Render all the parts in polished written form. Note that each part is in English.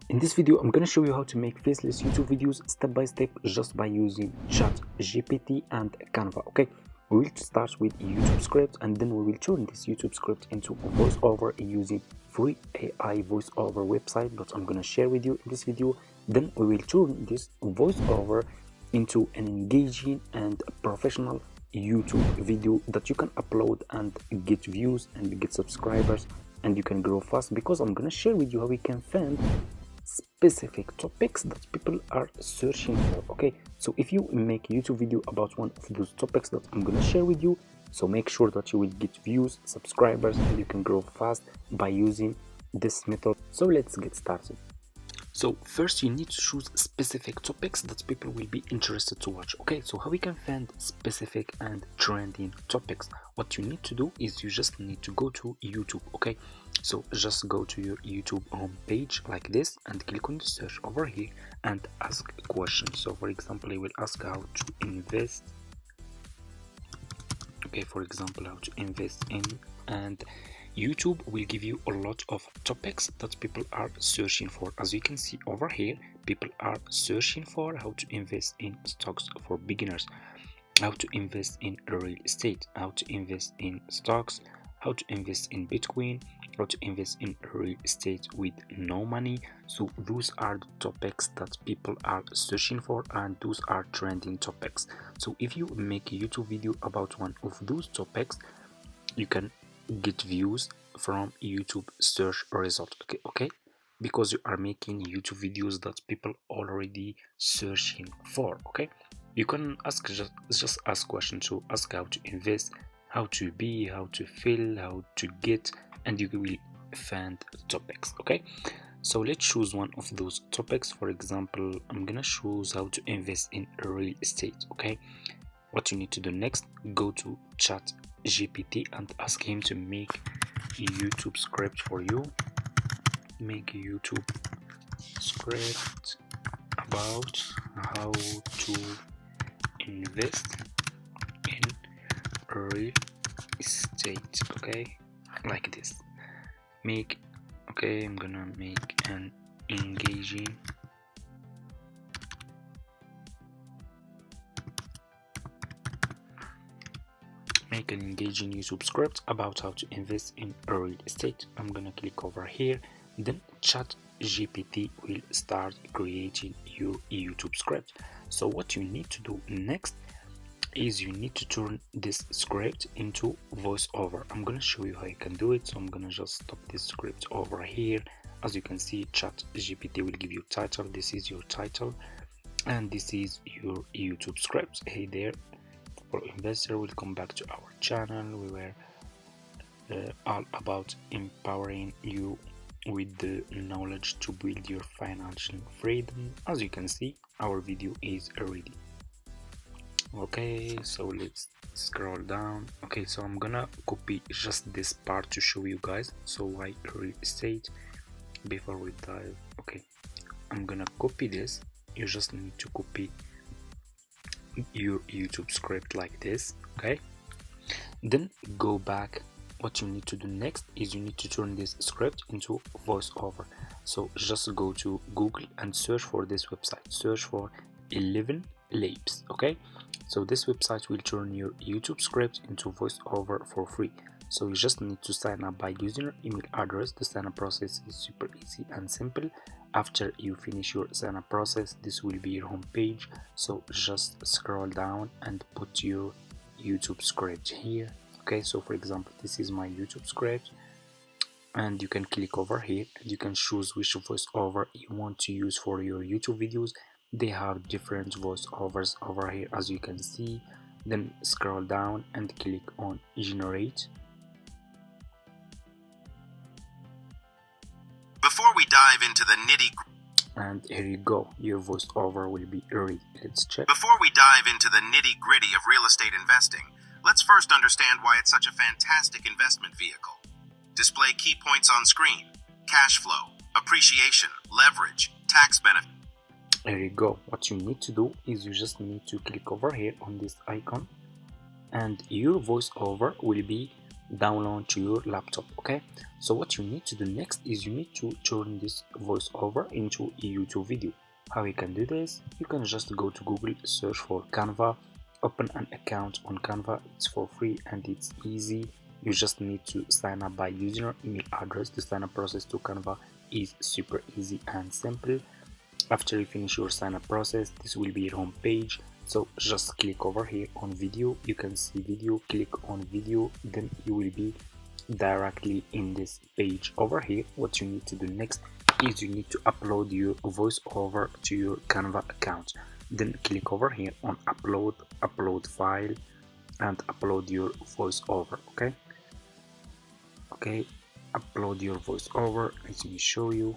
In this video, I'm gonna show you how to make faceless YouTube videos step by step just by using ChatGPT and Canva. Okay, we will start with YouTube script and then we will turn this YouTube script into voiceover using free AI voiceover website that I'm gonna share with you in this video. Then we will turn this voiceover into an engaging and professional YouTube video that you can upload and get views and get subscribers, and you can grow fast, because I'm gonna share with you how we can find specific topics that people are searching for. Okay, so if you make a YouTube video about one of those topics that I'm gonna share with you, so make sure that you will get views, subscribers, and you can grow fast by using this method. So let's get started. So first you need to choose specific topics that people will be interested to watch. Okay, so how we can find specific and trending topics? What you need to do is you just need to go to YouTube. Okay, so just go to your YouTube home page like this and click on the search over here and ask questions. So for example, I will ask how to invest. Okay, for example, how to invest in, and YouTube will give you a lot of topics that people are searching for. As you can see over here, people are searching for how to invest in stocks for beginners, how to invest in real estate, how to invest in stocks, how to invest in Bitcoin, how to invest in real estate with no money. So those are the topics that people are searching for, and those are trending topics. So if you make a YouTube video about one of those topics, you can get views from YouTube search result. Okay, because you are making YouTube videos that people already searching for. Okay, you can ask just ask questions. So ask how to invest, how to be, how to feel, how to get, and you will find topics. Okay, so let's choose one of those topics. For example, I'm gonna choose how to invest in real estate. Okay, what you need to do next, go to ChatGPT and ask him to make a YouTube script for you. Make a YouTube script about how to invest in real estate. Okay, like this. I'm gonna make an engaging YouTube script about how to invest in real estate. I'm gonna click over here, then ChatGPT will start creating your YouTube script. So what you need to do next is you need to turn this script into voiceover. I'm gonna show you how you can do it. So I'm gonna just stop this script over here. As you can see, ChatGPT will give you title. This is your title, and this is your YouTube script. Hey there, for investor, welcome back to our channel. We were all about empowering you with the knowledge to build your financial freedom. As you can see, our video is ready. Okay, so let's scroll down. Okay, so I'm gonna copy just this part to show you guys. So why real estate? Before we dive, okay, I'm gonna copy this. You just need to copy your YouTube script like this. Okay, then go back. What you need to do next is you need to turn this script into voiceover. So just go to Google and search for this website. Search for 11 Labs. Okay, so this website will turn your YouTube script into voiceover for free. So you just need to sign up by using your email address. The sign up process is super easy and simple. After you finish your sign up process, this will be your home page. So just scroll down and put your YouTube script here. Okay, so for example, this is my YouTube script, and you can click over here and you can choose which voiceover you want to use for your YouTube videos. They have different voiceovers over here, as you can see. Then scroll down and click on generate. Before we dive into the nitty-gritty, and here you go, your voiceover will be ready. Let's check. Before we dive into the nitty-gritty of real estate investing, let's first understand why it's such a fantastic investment vehicle. Display key points on screen: cash flow, appreciation, leverage, tax benefit. There you go. What you need to do is you just need to click over here on this icon, and your voiceover will be download to your laptop. Okay, so what you need to do next is you need to turn this voiceover into a YouTube video. How you can do this? You can just go to Google, search for Canva, open an account on Canva. It's for free and it's easy. You just need to sign up by using your email address. The sign up process to Canva is super easy and simple. After you finish your sign up process, this will be your home page. So just click over here on video. You can see video, click on video, then you will be directly in this page over here. What you need to do next is you need to upload your voiceover to your Canva account. Then click over here on upload file, and upload your voiceover. Okay, upload your voiceover. Let me show you.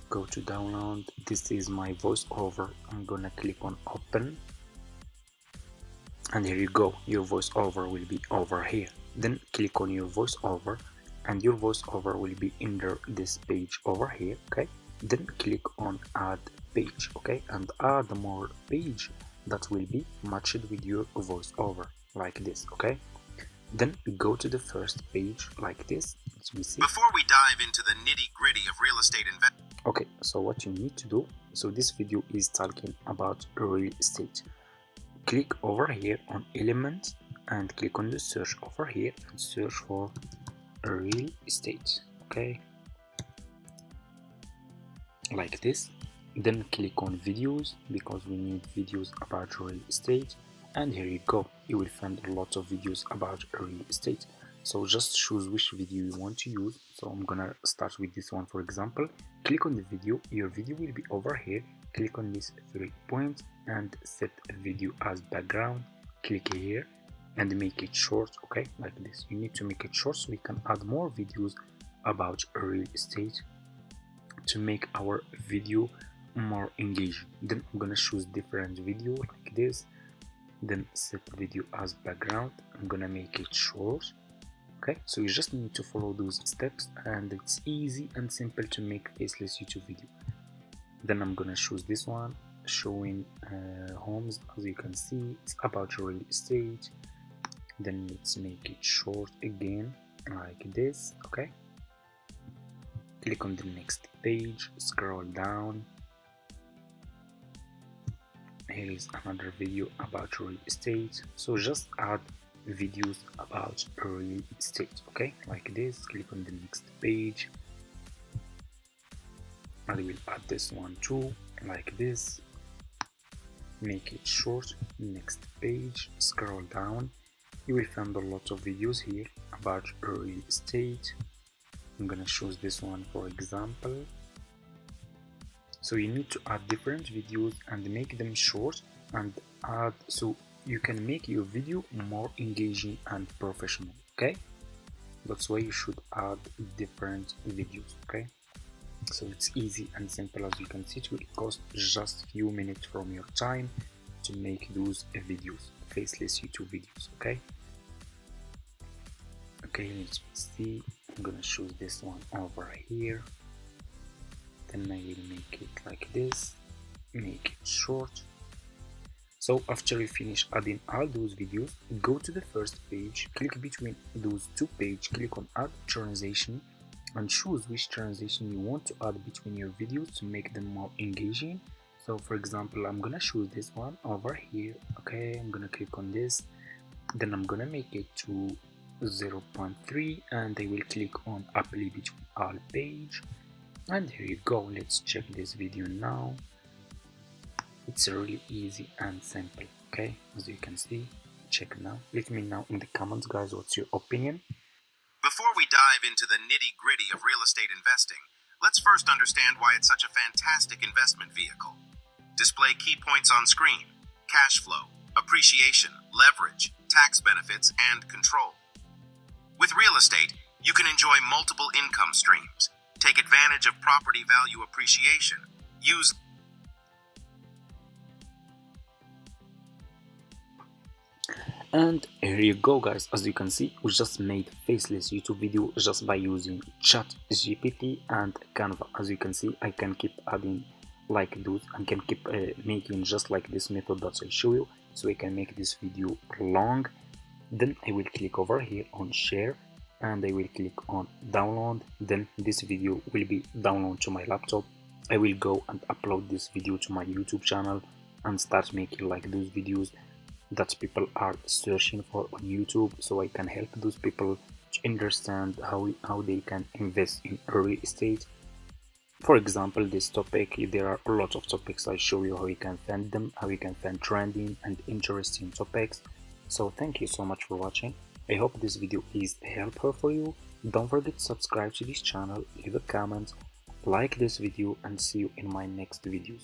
Go to download. This is my voiceover. I'm gonna click on open, and here you go. Your voiceover will be over here. Then click on your voiceover, and your voiceover will be under this page over here. Okay, then click on add page. Okay, and add more page that will be matched with your voiceover like this. Okay, then go to the first page like this. Let me see. Before we dive into the nitty-gritty of real estate investment. Okay, so what you need to do, so this video is talking about real estate. Click over here on element and click on the search over here and search for real estate. Okay, like this. Then click on videos because we need videos about real estate, and here you go. You will find a lot of videos about real estate. So just choose which video you want to use. So I'm gonna start with this one, for example. Click on the video. Your video will be over here. Click on these 3 points and set a video as background. Click here and make it short. Okay, like this. You need to make it short so we can add more videos about real estate to make our video more engaging. Then I'm gonna choose different video like this. Then set video as background. I'm gonna make it short. Okay, so you just need to follow those steps, and it's easy and simple to make faceless YouTube video. Then I'm gonna choose this one, showing homes. As you can see, it's about real estate. Then let's make it short again like this. Okay, click on the next page, scroll down. Here is another video about real estate. So just add videos about real estate. Okay, like this. Click on the next page. I will add this one too, like this. Make it short. Next page, scroll down. You will find a lot of videos here about real estate. I'm gonna choose this one for example. So you need to add different videos and make them short and add so you can make your video more engaging and professional. Okay, that's why you should add different videos. Okay, so it's easy and simple. As you can see, it will cost just a few minutes from your time to make those videos, faceless YouTube videos. Okay, let's see. I'm gonna choose this one over here. Then I will make it like this, make it short. So after you finish adding all those videos, go to the first page, click between those 2 pages, click on add transition, and choose which transition you want to add between your videos to make them more engaging. So for example, I'm gonna choose this one over here. Okay, I'm gonna click on this, then I'm gonna make it to 0.3, and I will click on apply between all page. And here you go. Let's check this video now. It's really easy and simple. Okay, as you can see, check now. Let me know in the comments, guys, what's your opinion. Before we dive into the nitty-gritty of real estate investing, let's first understand why it's such a fantastic investment vehicle. Display key points on screen: cash flow, appreciation, leverage, tax benefits, and control. With real estate, you can enjoy multiple income streams. Take advantage of property value appreciation. Use And here you go, guys. As you can see, we just made faceless YouTube video just by using ChatGPT and Canva. As you can see, I can keep adding like those. I can keep making just like this method that I show you, so I can make this video long Then I will click over here on share and I will click on download. Then this video will be downloaded to my laptop. I will go and upload this video to my YouTube channel and start making like those videos that people are searching for on YouTube, so I can help those people to understand how they can invest in real estate. For example, this topic, there are a lot of topics. I show you how you can find them, how you can find trending and interesting topics. So thank you so much for watching. I hope this video is helpful for you. Don't forget to subscribe to this channel, leave a comment, like this video, and see you in my next videos.